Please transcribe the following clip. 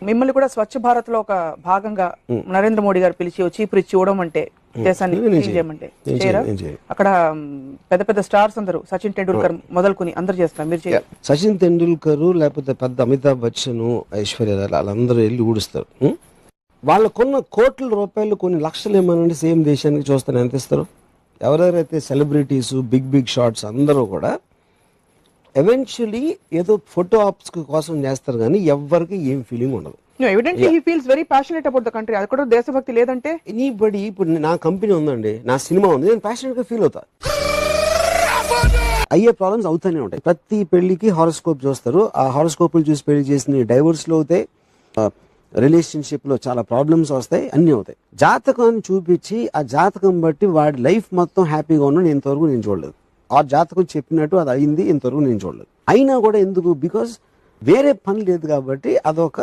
మిమ్మల్ని కూడా స్వచ్ఛ భారత్ లో ఒక భాగంగా నరేంద్ర మోడీ గారు పిలిచి చీపురు ఇచ్చి ఇవ్వడం అంటే దేశాన్ని క్లీన్ చేయమంటే చేయరా? అక్కడ పెద్ద పెద్ద స్టార్స్ అందరూ సచిన్ టెండూల్కర్ మొదలుకొని అందరు చేస్తారు, మీరు చేయాలి. సచిన్ టెండూల్కర్ లేకపోతే పెద్ద అమితాబ్ బచ్చన్, ఐశ్వర్య వాళ్ళందరూ వెళ్ళి ఊడుస్తారు. వాళ్ళకున్న కోట్ల రూపాయలు కొన్ని లక్షలు ఏమనండి సేమ్ దేశానికి చూస్తాను ఎంత ఇస్తారు. ఎవరెవరైతే సెలబ్రిటీస్ బిగ్ బిగ్ షాట్స్ అందరూ కూడా ఎవెన్చువలీ ఏదో ఫోటో ఆప్స్ కోసం చేస్తారు కానీ ఎవ్వరికి ఏం ఫీలింగ్ ఉండదు. Evidently he feels very passionate about the country. అది కూడా దేశభక్తి లేదంటే ఎనీబడి. ఇప్పుడు నా కంపెనీ ఉందండి, నా సినిమా ఉంది, నేను ప్యాషనేట్ గా ఫీల్ అవుతా. అయ్యే ప్రాబ్లమ్స్ అవుతానే ఉంటాయి. ప్రతి పెళ్లికి హారోస్కోప్ చూస్తారు. ఆ హారోస్కోప్లు చూసి పెళ్లి చేసిన డైవర్స్లు అవుతాయి, రిలేషన్షిప్ లో చాలా ప్రాబ్లమ్స్ వస్తాయి, అన్ని అవుతాయి. జాతకాన్ని చూపించి ఆ జాతకం బట్టి వాడి లైఫ్ మొత్తం హ్యాపీగా ఉన్నాడు ఇంతవరకు నేను చూడలేదు. ఆ జాతకం చెప్పినట్టు అది అయింది ఇంతవరకు నేను చూడలేదు. అయినా కూడా ఎందుకు? బికాస్ వేరే పని లేదు కాబట్టి అదొక